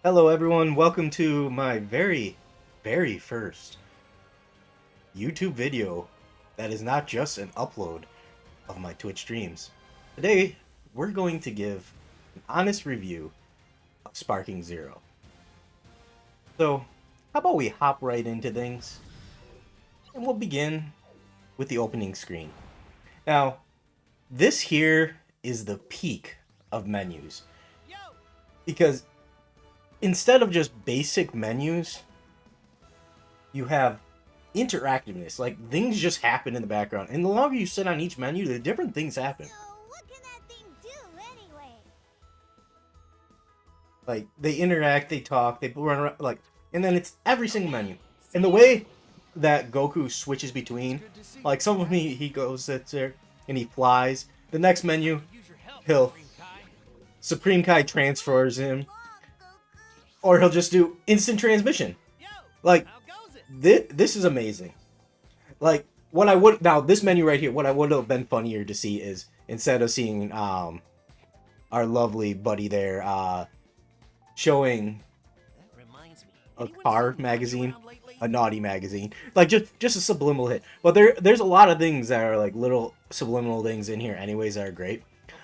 Hello, everyone. Welcome to my very first YouTube video that is not just an upload of my Twitch streams. Today, we're going to give an honest review of Sparking Zero. So, how about we hop right into things? And we'll begin with the opening screen. Now, this here is the peak of menus. Because instead of just basic menus, you have interactiveness. Like, things just happen in the background. And the longer you sit on each menu, the different things happen. So what can that thing do anyway? Like, they interact, they talk, they run around, like, and then it's every single menu. And the way that Goku switches between, like, some of me, he goes, sits there, and he flies. The next menu, he'll Supreme Kai transfers him, or he'll just do instant transmission. Like, this is amazing. Like, what I would now this menu right here, what I would have been funnier to see is instead of seeing our lovely buddy there showing a car magazine, a naughty magazine, like just a subliminal hit. But there's a lot of things that are like little subliminal things in here anyways that are great.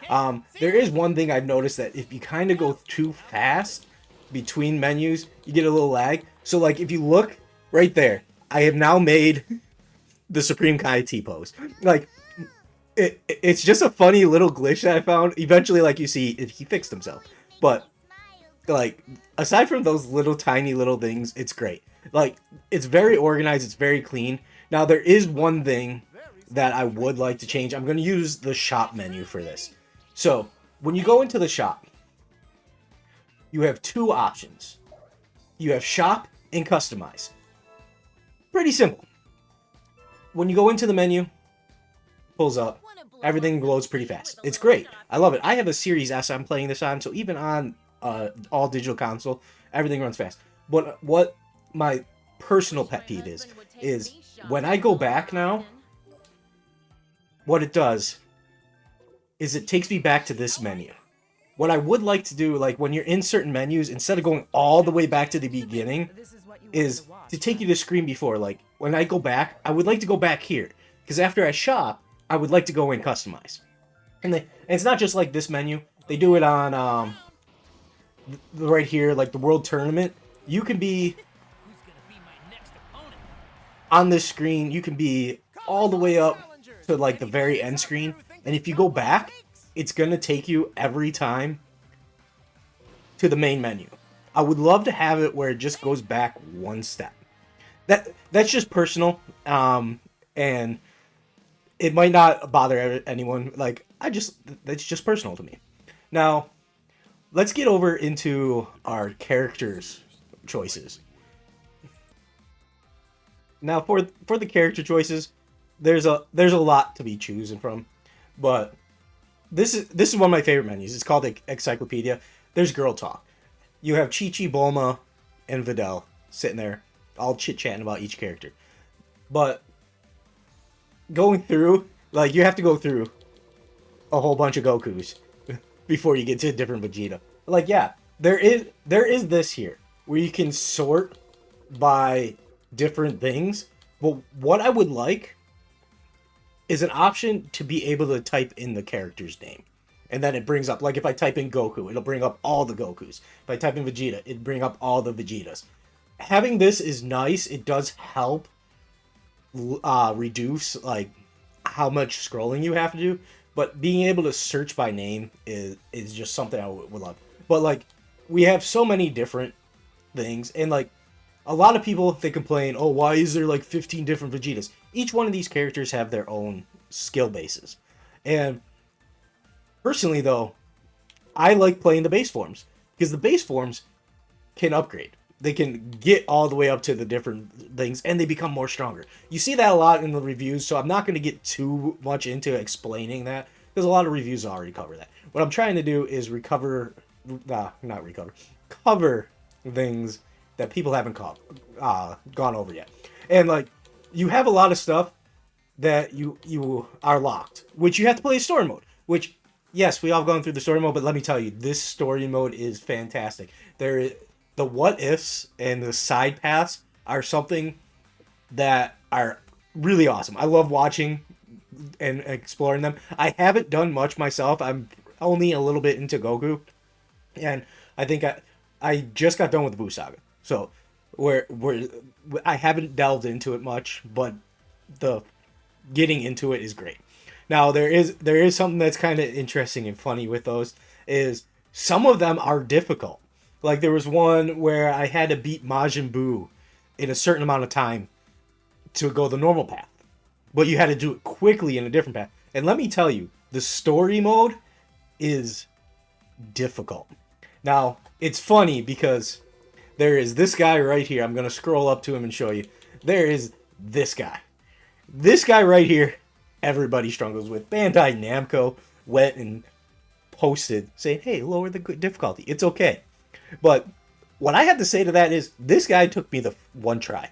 There is one thing I've noticed, that if you kind of go too fast between menus, you get a little lag. So like if you look right there, I have now made the Supreme Kai T-pose. Like, it's just a funny little glitch that I found. Eventually, like, you see, he fixed himself. But, like, aside from those little tiny little things, it's great. Like, it's very organized, it's very clean. Now, there is one thing that I would like to change. I'm going to use the shop menu for this. So, when you go into the shop, you have two options. You have shop and customize. Pretty simple. When you go into the menu, pulls up, everything loads pretty fast. It's great. I love it. I have a Series S I'm playing this on, so even on all digital console, everything runs fast. But what my personal pet peeve is when I go back now, what it does is it takes me back to this menu. What I would like to do, like when you're in certain menus, instead of going all the way back to the beginning, is to take you to the screen before. Like, when I go back, I would like to go back here. Because after I shop, I would like to go and customize. And it's not just like this menu. They do it on, right here, like the World Tournament. You can be on this screen. You can be all the way up to, like, the very end screen. And if you go back, it's going to take you every time to the main menu. I would love to have it where it just goes back one step. That's just personal, and it might not bother anyone. Like, that's just personal to me. Now, let's get over into our characters' choices. Now, for the character choices, there's a lot to be choosing from, but this is one of my favorite menus. It's called Encyclopedia. There's Girl Talk. You have Chi-Chi, Bulma, and Videl sitting there, all chit-chatting about each character. But going through, like, you have to go through a whole bunch of Gokus before you get to a different Vegeta. Like, yeah, there is this here, where you can sort by different things. But what I would like is an option to be able to type in the character's name. And then it brings up, like, if I type in Goku, it'll bring up all the Gokus. If I type in Vegeta, it'll bring up all the Vegetas. Having this is nice. It does help reduce, like, how much scrolling you have to do. But being able to search by name is just something I would love. But, like, we have so many different things. And, like, a lot of people, they complain, oh, why is there, like, 15 different Vegetas? Each one of these characters have their own skill bases. And personally, though, I like playing the base forms, because the base forms can upgrade. They can get all the way up to the different things, and they become more stronger. You see that a lot in the reviews, so I'm not going to get too much into explaining that, because a lot of reviews already cover that. What I'm trying to do is cover things that people haven't gone over yet. And, like, you have a lot of stuff that you are locked, which you have to play story mode, which, yes, we all gone through the story mode, but let me tell you, this story mode is fantastic. the what ifs and the side paths are something that are really awesome. I love watching and exploring them. I haven't done much myself. I'm only a little bit into Goku, and I think I just got done with the Buu Saga, so we're I haven't delved into it much, but the getting into it is great. Now there is something that's kind of interesting and funny with those is some of them are difficult. Like there was one where I had to beat Majin Buu in a certain amount of time to go the normal path, but you had to do it quickly in a different path. And let me tell you, the story mode is difficult. Now it's funny because there is this guy right here. I'm gonna scroll up to him and show you. There is this guy. This guy right here, everybody struggles with. Bandai Namco went and posted saying, hey, lower the difficulty. It's okay. But what I had to say to that is, this guy took me the one try.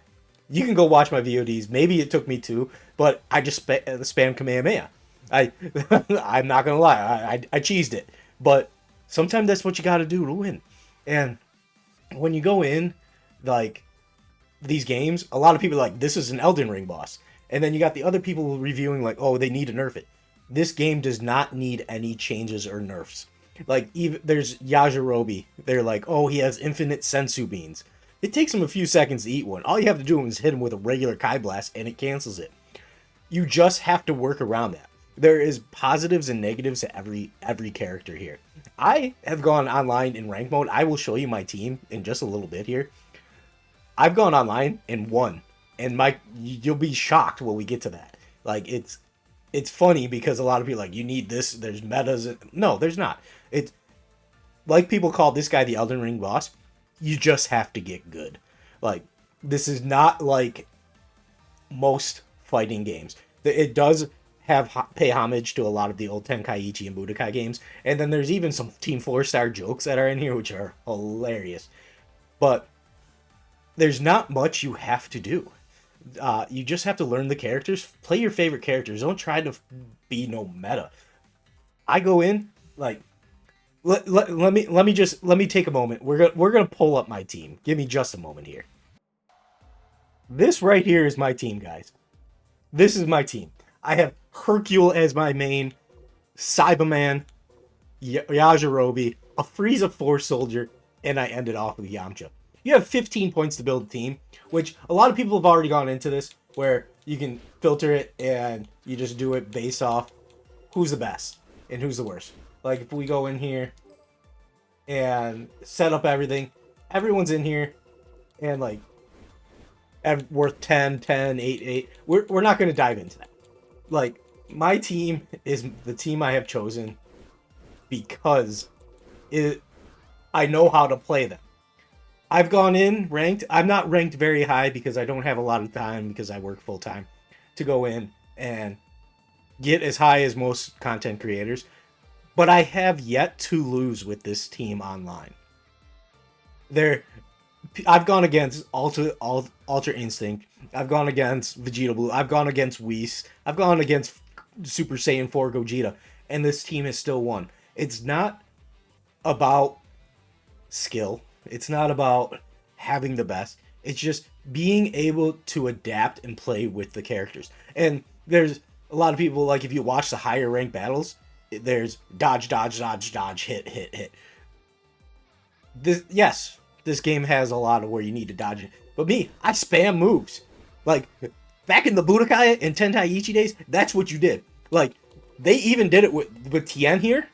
You can go watch my VODs. Maybe it took me two, but I just spam Kamehameha. I'm not going to lie. I cheesed it. But sometimes that's what you got to do to win. And when you go in, like, these games, a lot of people are like, this is an Elden Ring boss. And then you got the other people reviewing like, oh, they need to nerf it. This game does not need any changes or nerfs. Like, even there's Yajirobe. They're like, oh, he has infinite sensu beans. It takes him a few seconds to eat one. All you have to do is hit him with a regular Kai Blast, and it cancels it. You just have to work around that. There is positives and negatives to every character here. I have gone online in rank mode. I will show you my team in just a little bit here. I've gone online and won. And you'll be shocked when we get to that. Like, it's funny because a lot of people are like, you need this, there's metas. No, there's not. It's like people call this guy the Elden Ring boss. You just have to get good. Like, this is not like most fighting games. It does pay homage to a lot of the old Tenkaichi and Budokai games. And then there's even some Team 4-star jokes that are in here, which are hilarious. But there's not much you have to do. You just have to learn the characters, play your favorite characters. Don't try to be no meta. I go in like, let me take a moment. We're gonna pull up my team. Give me just a moment here. This right here is my team, guys. This is my team. I have Hercule as my main, Cyberman, Yajirobe, a Frieza Force Soldier, and I ended off with Yamcha. You have 15 points to build a team, which a lot of people have already gone into this, where you can filter it and you just do it based off who's the best and who's the worst. Like, if we go in here and set up everything, everyone's in here, and, like, worth 10, 10, 8, 8. We're not going to dive into that. Like, my team is the team I have chosen because I know how to play them. I've gone in ranked. I'm not ranked very high because I don't have a lot of time because I work full time to go in and get as high as most content creators. But I have yet to lose with this team online. I've gone against Ultra Instinct. I've gone against Vegeta Blue. I've gone against Whis. I've gone against Super Saiyan 4 Gogeta. And this team has still won. It's not about skill. It's not about having the best. It's just being able to adapt and play with the characters. And there's a lot of people, like, if you watch the higher ranked battles, there's dodge, dodge, dodge, dodge, hit, hit, hit. This game has a lot of where you need to dodge it. But me, I spam moves. Like, back in the Budokai and Tenkaichi days, that's what you did. Like, they even did it with Tien here.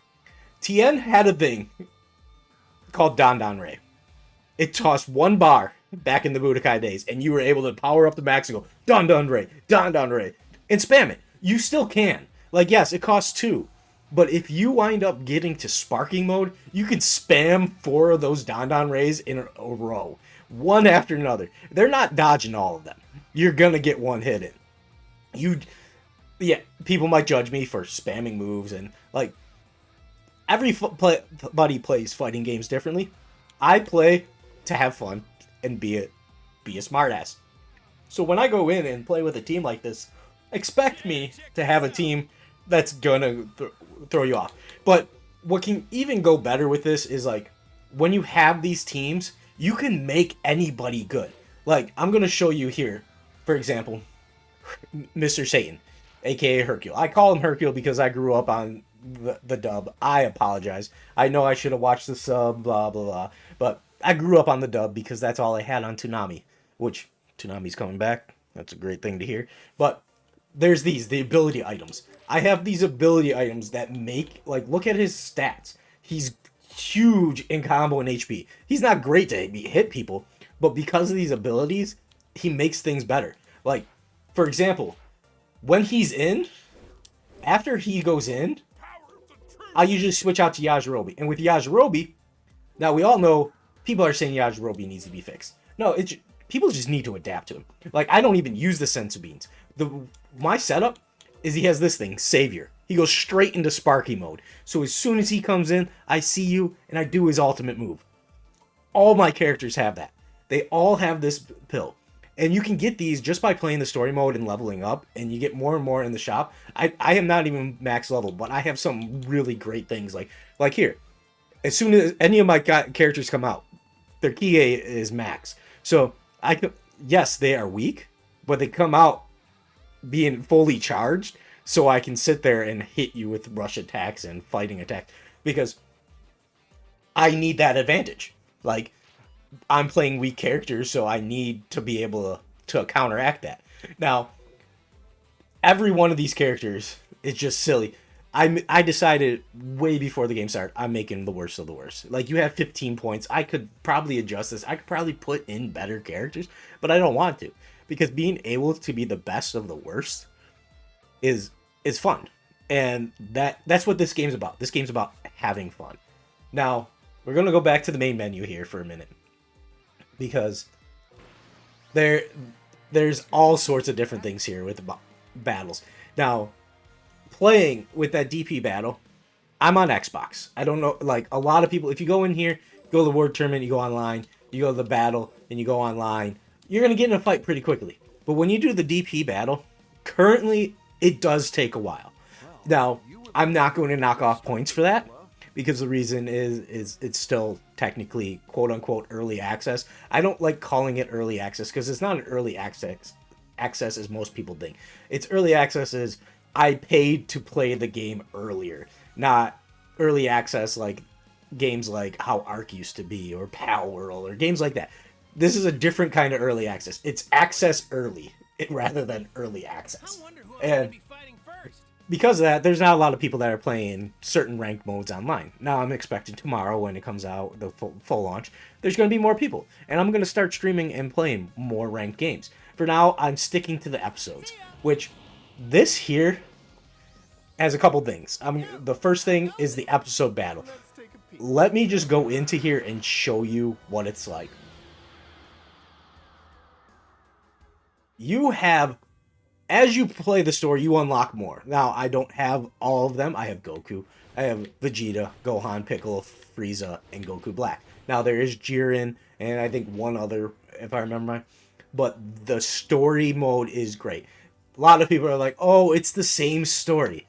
Tien had a thing called Don Don Ray. It tossed one bar back in the Budokai days, and you were able to power up the max and go, Don Don Ray, and spam it. You still can. Like, yes, it costs 2. But if you wind up getting to sparking mode, you can spam 4 of those Don Don Rays in a row. One after another. They're not dodging all of them. You're gonna get one hit in. People might judge me for spamming moves, and, like, everybody plays fighting games differently. I play to have fun and be a smartass. So when I go in and play with a team like this, expect me to have a team that's gonna throw you off. But what can even go better with this is, like, when you have these teams, you can make anybody good. Like, I'm going to show you here, for example, Mr. Satan, aka Hercule. I call him Hercule because I grew up on the dub. I apologize. I know I should have watched the sub, blah, blah, blah. But I grew up on the dub because that's all I had on Toonami, which Toonami's coming back. That's a great thing to hear. But there's the ability items. I have these ability items that make, like, look at his stats. He's huge in combo and HP. He's not great to hit people, but because of these abilities, he makes things better. Like, for example, when he's in, after he goes in, I usually switch out to Yajirobe. And with Yajirobe, now we all know people are saying Yajirobe needs to be fixed. No, people just need to adapt to him. Like, I don't even use the sensu beans. My setup is he has this thing, Savior. He goes straight into Sparky mode. So as soon as he comes in, I see you, and I do his ultimate move. All my characters have that. They all have this pill. And you can get these just by playing the story mode and leveling up, and you get more and more in the shop. I am not even max level, but I have some really great things. Like here, as soon as any of my characters come out, their Kie is max. So I could, yes, they are weak, but they come out being fully charged, so I can sit there and hit you with rush attacks and fighting attacks, because I need that advantage. Like, I'm playing weak characters, so I need to be able to counteract that. Now, every one of these characters is just silly. I decided way before the game started, I'm making the worst of the worst. Like, you have 15 points. I could probably adjust this. I could probably put in better characters, but I don't want to. Because being able to be the best of the worst is fun. And that's what this game's about. This game's about having fun. Now, we're going to go back to the main menu here for a minute. Because there's all sorts of different things here with battles. Now, playing with that DP battle, I'm on Xbox. I don't know, like, a lot of people, if you go in here, go to the World Tournament, you go online, you go to the battle, and you go online, you're going to get in a fight pretty quickly. But when you do the DP battle, currently, it does take a while. Now, I'm not going to knock off points for that, because the reason is it's still technically quote-unquote early access. I don't like calling it early access, because it's not an early access as most people think. It's early access is I paid to play the game earlier, not early access like games like how Ark used to be, or Pal World, or games like that. This is a different kind of early access. It's access early rather than early access. And because of that, there's not a lot of people that are playing certain ranked modes online. Now, I'm expecting tomorrow when it comes out, the full launch, there's going to be more people. And I'm going to start streaming and playing more ranked games. For now, I'm sticking to the episodes, which this here has a couple things. The first thing is the episode battle. Let me just go into here and show you what it's like. You have, as you play the story, you unlock more. Now, I don't have all of them. I have Goku, I have Vegeta, Gohan, Piccolo, Frieza, and Goku Black. Now, there is Jiren, and I think one other, if I remember right. But the story mode is great. A lot of people are like, oh, it's the same story.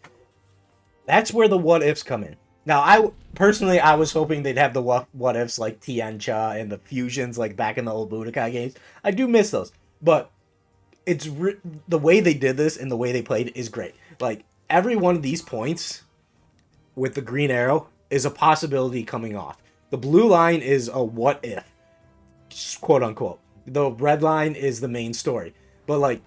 That's where the what-ifs come in. Now, I was hoping they'd have the what-ifs like Tiancha and the fusions like back in the old Budokai games. I do miss those. But it's the way they did this and the way they played is great. Like, every one of these points with the green arrow is a possibility coming off. The blue line is a what-if, quote-unquote. The red line is the main story. But, like,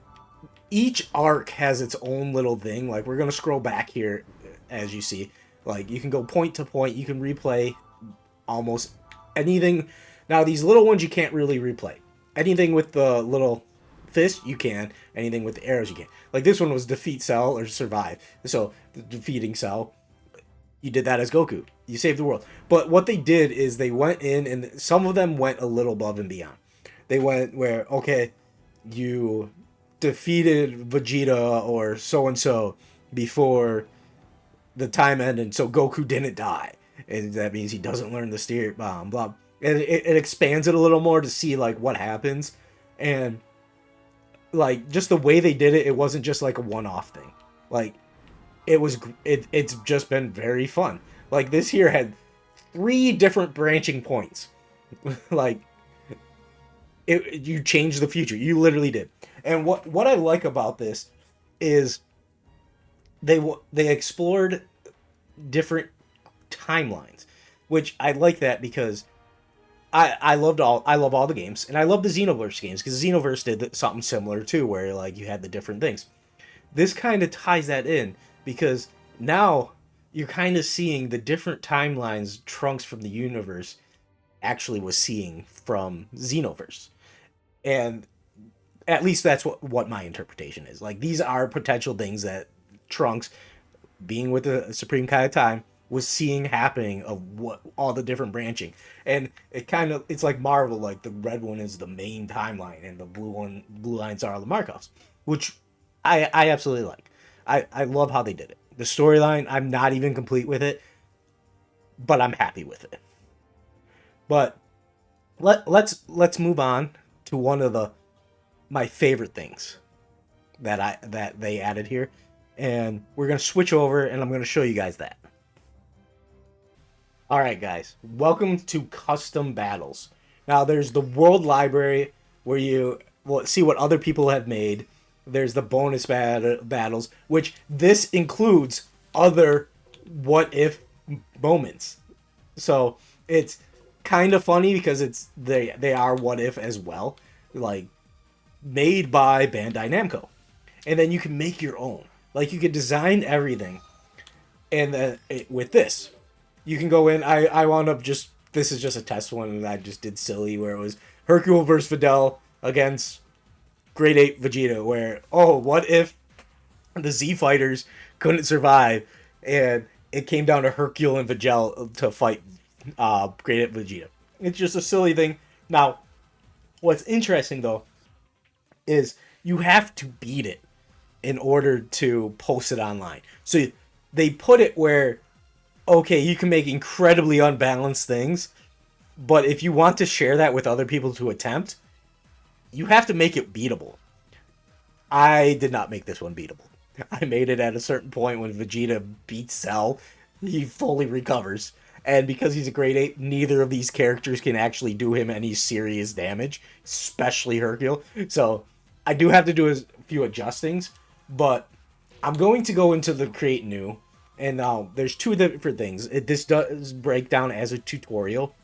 each arc has its own little thing. Like, we're going to scroll back here, as you see. Like, you can go point to point. You can replay almost anything. Now, these little ones you can't really replay. Anything with the little fist, you can. Anything with the arrows, you can. Like, this one was defeat Cell or survive. So, the defeating Cell, you did that as Goku. You saved the world. But what they did is they went in, and some of them went a little above and beyond. They went where, okay, you defeated Vegeta or so-and-so before the time ended, so Goku didn't die. And that means he doesn't learn the steer, blah. And it expands it a little more to see, like, what happens. And, like, just the way they did it, it wasn't just, like, a one-off thing. Like, it's just been very fun. Like, this here had 3 different branching points. Like, You changed the future. You literally did. And what I like about this is they explored different timelines, which I like that because I love all the games, and I love the Xenoverse games because Xenoverse did something similar too, where like you had the different things. This kind of ties that in because now you're kind of seeing the different timelines Trunks from the universe actually was seeing from Xenoverse, and at least that's what my interpretation is. Like these are potential things that Trunks, being with the Supreme Kai of Time, was seeing happening of what all the different branching. And it's like Marvel, like the red one is the main timeline and the blue lines are all the Markovs, which I absolutely like. I love how they did it. The storyline, I'm not even complete with it, but I'm happy with it. But let's move on to one of my favorite things that they added here, and we're gonna switch over, and I'm gonna show you guys that. All right, guys, welcome to custom battles. Now, there's the world library where you see what other people have made. There's the bonus battles, which this includes other what if moments. So it's kind of funny because they are what if as well, like made by Bandai Namco, and then you can make your own. Like you can design everything, and then with this, you can go in. I wound up just this is just a test one, and I just did silly where it was Hercule versus Videl against Grade 8 Vegeta. Where what if the Z fighters couldn't survive, and it came down to Hercule and Videl to fight Grade 8 Vegeta. It's just a silly thing. Now, what's interesting though is you have to beat it in order to post it online. So they put it where, okay, you can make incredibly unbalanced things, but if you want to share that with other people to attempt, you have to make it beatable. I did not make this one beatable. I made it at a certain point when Vegeta beats Cell, he fully recovers. And because he's a grade 8, neither of these characters can actually do him any serious damage, especially Hercule. So I do have to do a few adjustings, but I'm going to go into the create new. And now there's two different things. This does break down as a tutorial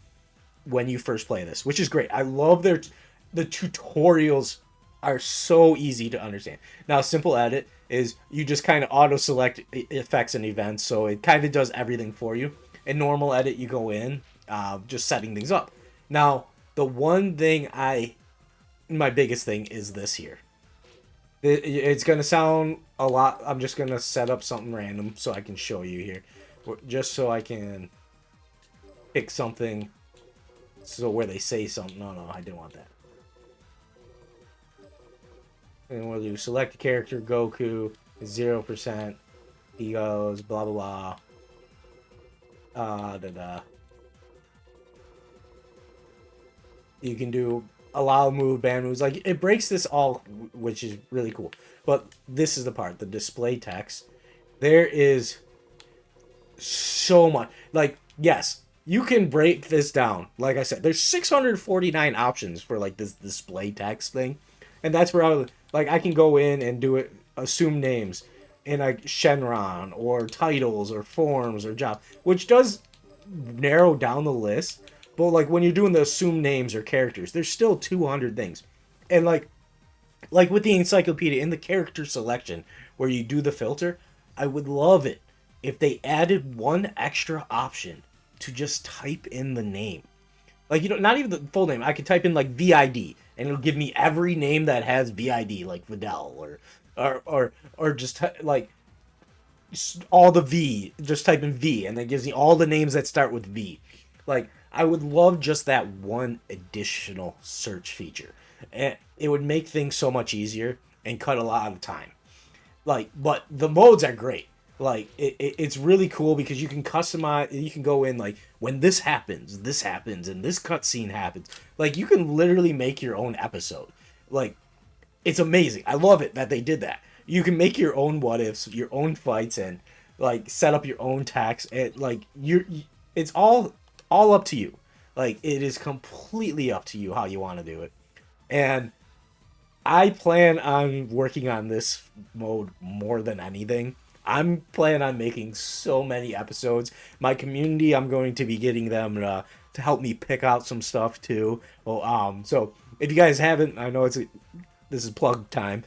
when you first play this, which is great. I love the tutorials are so easy to understand. Now, simple edit is you just kind of auto select effects and events, so it kind of does everything for you. In normal edit, you go in, just setting things up. Now, the one thing my biggest thing is this here. It's going to sound a lot. I'm just going to set up something random so I can show you here. Just so I can pick something. So where they say something. No, I didn't want that. And we'll do select a character, Goku, 0%. He goes, blah, blah, blah. You can do allow move, ban moves. Like, it breaks this all, which is really cool. But this is the part, the display text. There is so much. Like, yes, you can break this down. Like I said, there's 649 options for, like, this display text thing. And that's where I can go in and do it, assume names in, like, Shenron, or titles, or forms, or job, which does narrow down the list. But, like, when you're doing the assumed names or characters, there's still 200 things. And, like with the encyclopedia, in the character selection, where you do the filter, I would love it if they added one extra option to just type in the name. Like, not even the full name. I could type in, like, VID, and it'll give me every name that has VID, like Videl, or just, like, all the V. Just type in V, and it gives me all the names that start with V. Like, I would love just that one additional search feature. And it would make things so much easier and cut a lot of time. Like, but the modes are great. Like, it's really cool because you can customize, you can go in, like, when this happens, and this cutscene happens. Like, you can literally make your own episode. Like, it's amazing. I love it that they did that. You can make your own what ifs, your own fights, and, like, set up your own tax. And, like, it's all up to you. Like, it is completely up to you how you want to do it. And I plan on working on this mode more than anything. I'm planning on making so many episodes. My community, I'm going to be getting them to help me pick out some stuff too. Well, so if you guys haven't, I know this is plug time.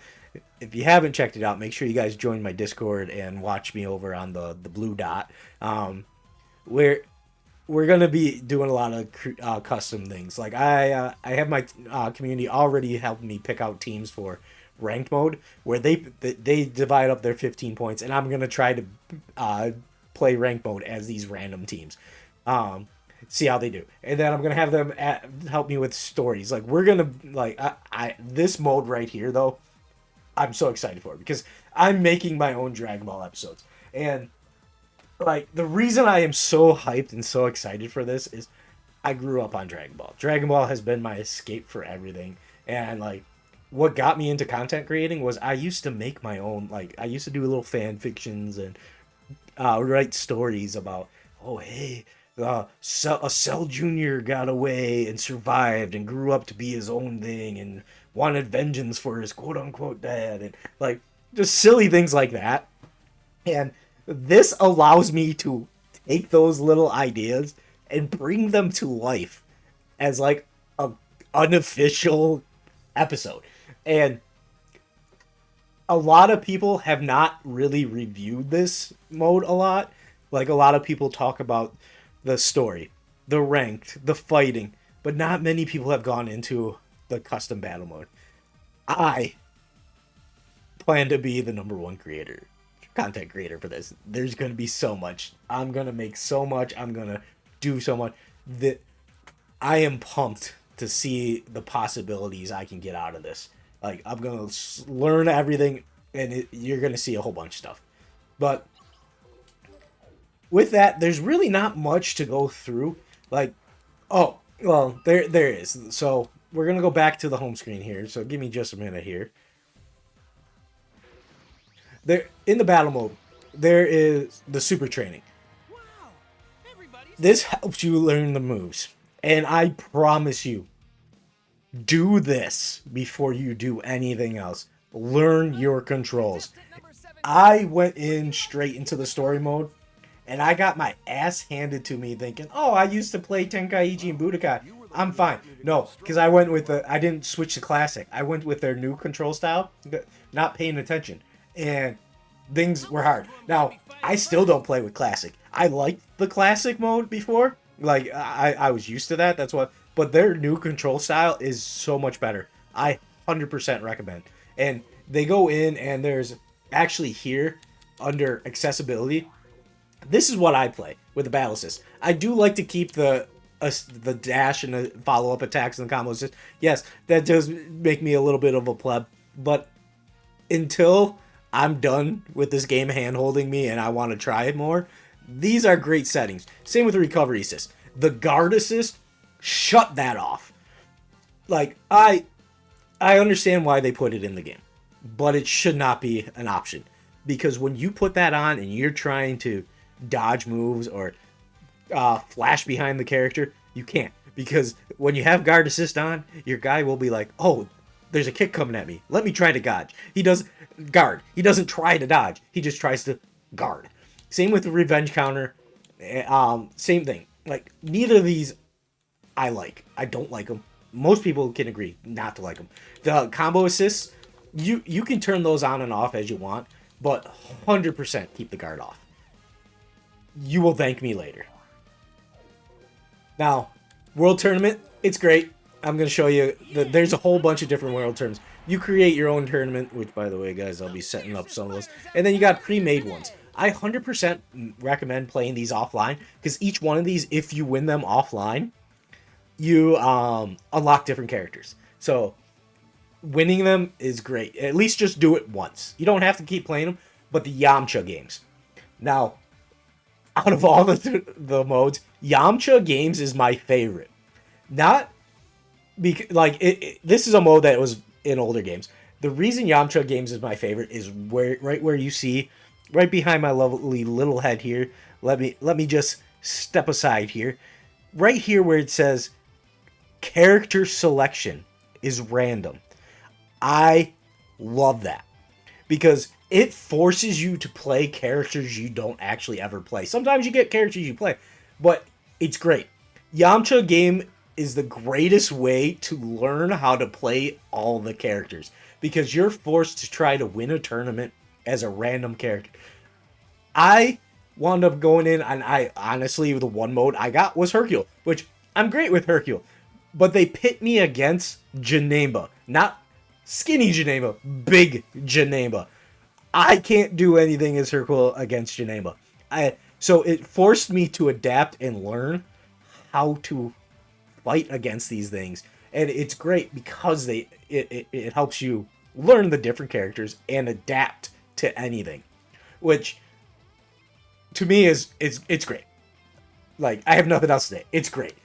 If you haven't checked it out, make sure you guys join my Discord and watch me over on the blue dot. Where we're gonna be doing a lot of custom things. Like I have my community already helping me pick out teams for ranked mode, where they divide up their 15 points, and I'm gonna try to play ranked mode as these random teams. See how they do, and then I'm gonna have them help me with stories. Like we're gonna like I this mode right here though, I'm so excited for it because I'm making my own Dragon Ball episodes. And like the reason I am so hyped and so excited for this is I grew up on Dragon Ball. Dragon Ball has been my escape for everything. And like what got me into content creating was I used to make my own, like I used to do little fan fictions and write stories about, oh hey, a Cell Jr. got away and survived and grew up to be his own thing and wanted vengeance for his quote unquote dad, and like just silly things like that. And this allows me to take those little ideas and bring them to life as like a unofficial episode. And a lot of people have not really reviewed this mode a lot. Like a lot of people talk about the story, the ranked, the fighting, but not many people have gone into the custom battle mode. I plan to be the number one content creator for this. There's going to be so much. I'm going to make so much. I'm going to do so much that I am pumped to see the possibilities I can get out of this. Like I'm going to learn everything, and you're going to see a whole bunch of stuff. But with that, there's really not much to go through. Like, oh, well, there is. So we're going to go back to the home screen here. So give me just a minute here. There, in the battle mode, there is the super training. This helps you learn the moves. And I promise you, do this before you do anything else. Learn your controls. I went in straight into the story mode, and I got my ass handed to me thinking, oh, I used to play Tenkaichi and Budokai. I'm fine. No, because I didn't switch to classic. I went with their new control style, not paying attention. And things were hard. Now, I still don't play with classic. I liked the classic mode before. Like, I was used to that. That's what. But their new control style is so much better. I 100% recommend. And they go in, and there's actually here, under accessibility, this is what I play with the battle assist. I do like to keep the dash and the follow-up attacks and the combo assist. Yes, that does make me a little bit of a pleb. But until I'm done with this game hand-holding me and I want to try it more, these are great settings. Same with the recovery assist. The guard assist, shut that off. Like, I understand why they put it in the game, but it should not be an option. Because when you put that on and you're trying to dodge moves or flash behind the character, you can't. Because when you have guard assist on, your guy will be like, oh, there's a kick coming at me. Let me try to dodge. He doesn't try to dodge. He just tries to guard. Same with the revenge counter. Same thing. Like, neither of these I like. I don't like them. Most people can agree not to like them. The combo assists, you can turn those on and off as you want, but 100% keep the guard off. You will thank me later. Now, World Tournament, it's great. I'm going to show you that there's a whole bunch of different World Tournaments. You create your own tournament, which, by the way, guys, I'll be setting up some of those. And then you got pre-made ones. I 100% recommend playing these offline, because each one of these, if you win them offline, you unlock different characters. So winning them is great. At least just do it once. You don't have to keep playing them, but the Yamcha games. Now, out of all the modes, Yamcha games is my favorite. Not because, like, this is a mode that was in older games. The reason Yamcha games is my favorite is right where you see, right behind my lovely little head here. Let me just step aside here. Right here where it says character selection is random. I love that because it forces you to play characters you don't actually ever play. Sometimes you get characters you play, but it's great. Yamcha game is the greatest way to learn how to play all the characters because you're forced to try to win a tournament as a random character. I wound up going in, and I honestly, the one mode I got was Hercule, which I'm great with Hercule. But they pit me against Janemba. Not skinny Janemba, big Janemba. I can't do anything as Hercule against Janemba. So it forced me to adapt and learn how to fight against these things. And it's great because it helps you learn the different characters and adapt to anything. Which to me it's great. Like, I have nothing else to say. It's great.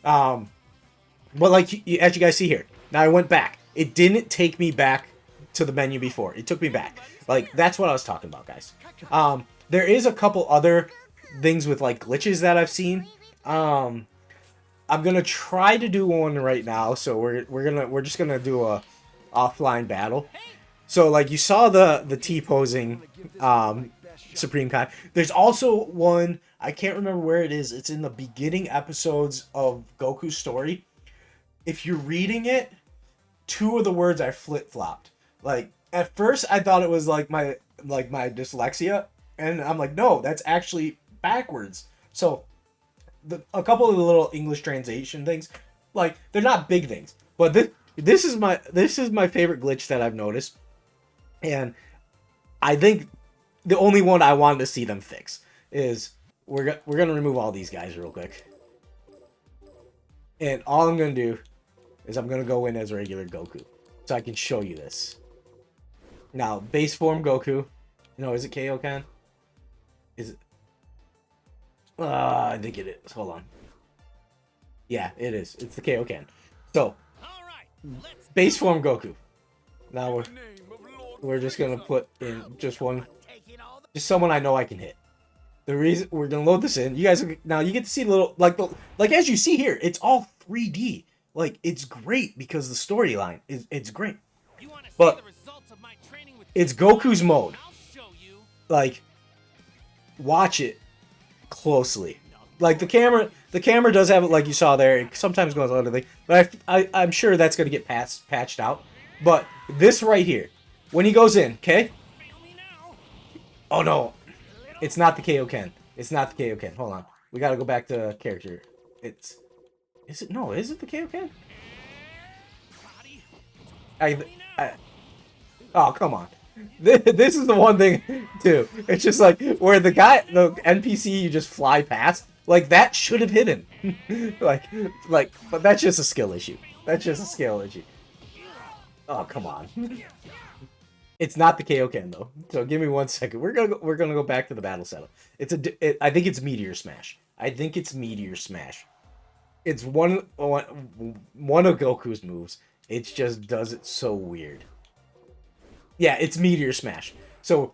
But like as you guys see here, now I went back. It didn't take me back to the menu before. It took me back. Like, that's what I was talking about, guys. There is a couple other things with like glitches that I've seen. I'm gonna try to do one right now. So we're just gonna do a offline battle. So like you saw the T posing Supreme Kai. There's also one, I can't remember where it is. It's in the beginning episodes of Goku's story. If you're reading it, two of the words are flip-flopped. Like, at first I thought it was like my dyslexia, and I'm like, no, that's actually backwards. So a couple of the little English translation things, like, they're not big things, but this is my favorite glitch that I've noticed, and I think the only one I wanted to see them fix is we're gonna remove all these guys real quick, and all I'm gonna do is I'm gonna go in as regular Goku, so I can show you this. Now, base form Goku. No, is it Kaioken? Is it? I think it is. Hold on. Yeah, it is. It's the Kaioken. So, base form Goku. Now we're just gonna put in just someone I know I can hit. The reason we're gonna load this in, you guys now you get to see the little like as you see here, it's all 3D. Like, it's great because the storyline it's great. But it's Goku's mode. Like, watch it closely. Like, the camera does have it, like you saw there. It sometimes goes on everything, but I'm sure that's gonna get patched out. But this right here, when he goes in, okay? Oh no, it's not the Kaioken. It's not the Kaioken. Hold on, we gotta go back to character. Is it the Kaioken? Oh, come on. This is the one thing, too. It's just like, where the NPC you just fly past, like, that should have hit him. like, but that's just a skill issue. That's just a skill issue. Oh, come on. It's not the Kaioken, though. So give me 1 second. We're gonna go back to the battle setup. I think it's Meteor Smash. It's one of Goku's moves. It just does it so weird. Yeah, it's Meteor Smash. So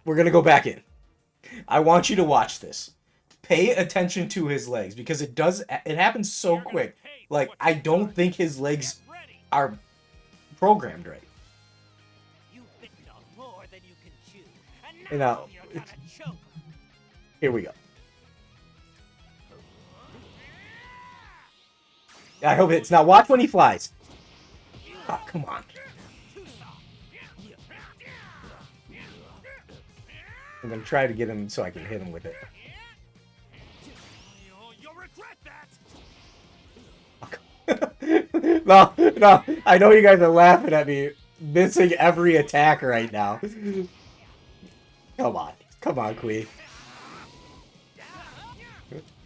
we're gonna go back in. I want you to watch this. Pay attention to his legs because it happens so quick. Like, I don't think his legs are programmed right. And now, here we go. I hope it's now. Watch when he flies. Oh, come on. I'm gonna try to get him so I can hit him with it. No, I know you guys are laughing at me missing every attack right now. Come on, Queen.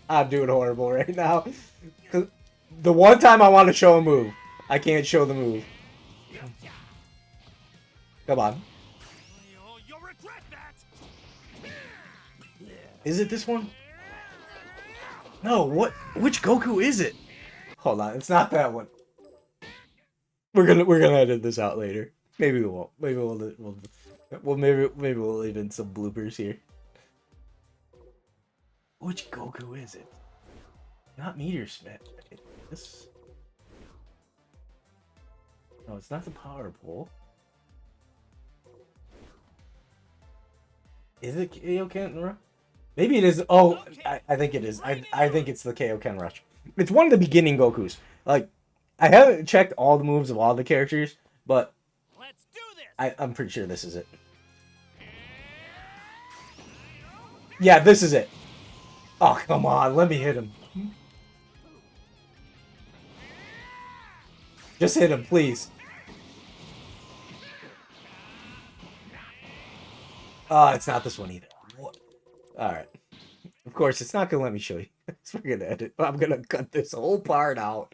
I'm doing horrible right now. The one time I want to show a move, I can't show the move. Come on. Is it this one? No, which Goku is it? Hold on, it's not that one. We're gonna edit this out later. Maybe we won't. Maybe we'll leave in some bloopers here. Which Goku is it? Not Meteor Smith. This. No, it's not the power pole. Is it Kaioken Rush? Maybe it is. Oh, I think it is. I think it's the Kaioken Rush. It's one of the beginning Gokus. Like, I haven't checked all the moves of all the characters, but Let's do this. I'm pretty sure this is it. Yeah, this is it. Oh, come on. Let me hit him. Just hit him, please. Oh, it's not this one either. What? All right. Of course, it's not gonna let me show you. So we're gonna edit. I'm gonna cut this whole part out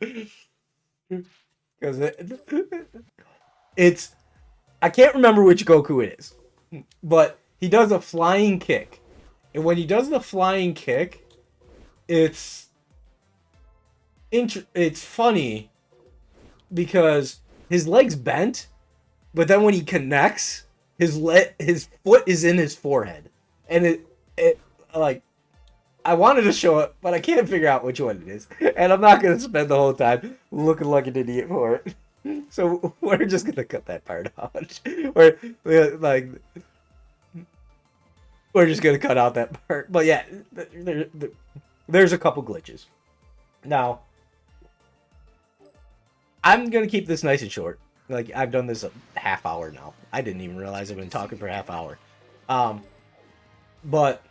because it's. I can't remember which Goku it is, but he does a flying kick, and when he does the flying kick, it's it's funny because his leg's bent, but then when he connects, his foot is in his forehead, and it like I wanted to show it, but I can't figure out which one it is, and I'm not gonna spend the whole time looking like an idiot for it. So we're just gonna cut that part out. We're just gonna cut out that part. But yeah, there's a couple glitches. Now, I'm gonna keep this nice and short. Like, I've done this a half hour now. I didn't even realize I've been talking for a half hour. But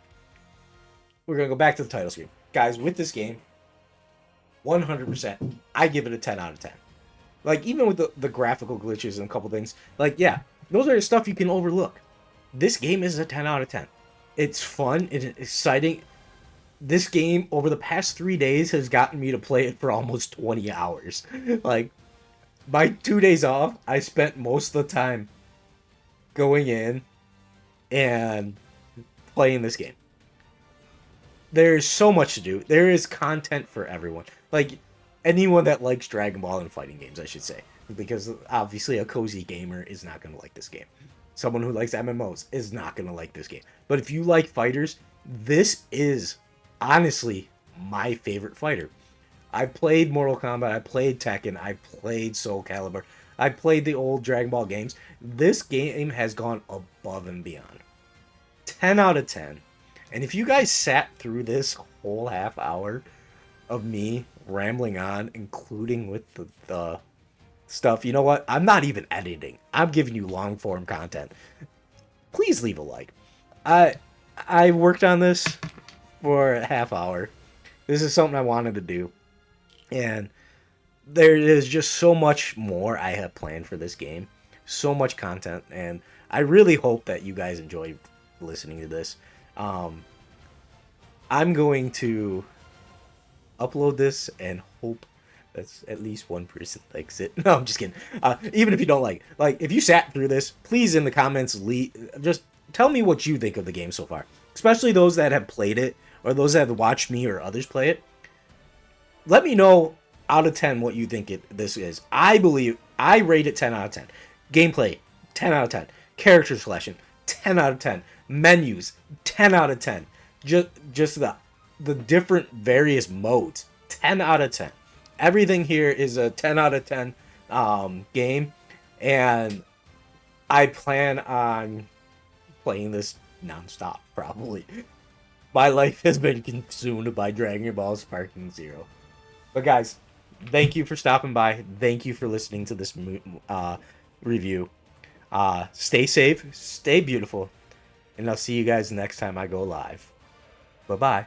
we're gonna go back to the title screen, guys. With this game, 100%, I give it a 10 out of 10. Like, even with the graphical glitches and a couple things, like, yeah, those are stuff you can overlook. This game is a 10 out of 10. It's fun, it's exciting. This game, over the past 3 days, has gotten me to play it for almost 20 hours. Like, my 2 days off, I spent most of the time going in and playing this game. There's so much to do. There is content for everyone. Like, anyone that likes Dragon Ball and fighting games, I should say. Because, obviously, a cozy gamer is not going to like this game. Someone who likes MMOs is not going to like this game. But if you like fighters, this is, honestly, my favorite fighter. I played Mortal Kombat, I played Tekken, I played Soul Calibur, I played the old Dragon Ball games. This game has gone above and beyond. 10 out of 10. And if you guys sat through this whole half hour of me rambling on, including with the stuff, you know what? I'm not even editing. I'm giving you long form content. Please leave a like. I worked on this for a half hour. This is something I wanted to do. And there is just so much more I have planned for this game. So much content. And I really hope that you guys enjoy listening to this. I'm going to upload this and hope that's at least one person likes it. No, I'm just kidding. Even if you don't like if you sat through this, please in the comments just tell me what you think of the game so far. Especially those that have played it or those that have watched me or others play it. Let me know out of 10 what you think this is. I rate it 10 out of 10. Gameplay, 10 out of 10. Character selection, 10 out of 10. Menus, 10 out of 10. Just the different various modes, 10 out of 10. Everything here is a 10 out of 10 game, and I plan on playing this nonstop, probably. My life has been consumed by Dragon Ball Sparking Zero. But guys, thank you for stopping by. Thank you for listening to this review. Stay safe, stay beautiful, and I'll see you guys next time I go live. Bye-bye.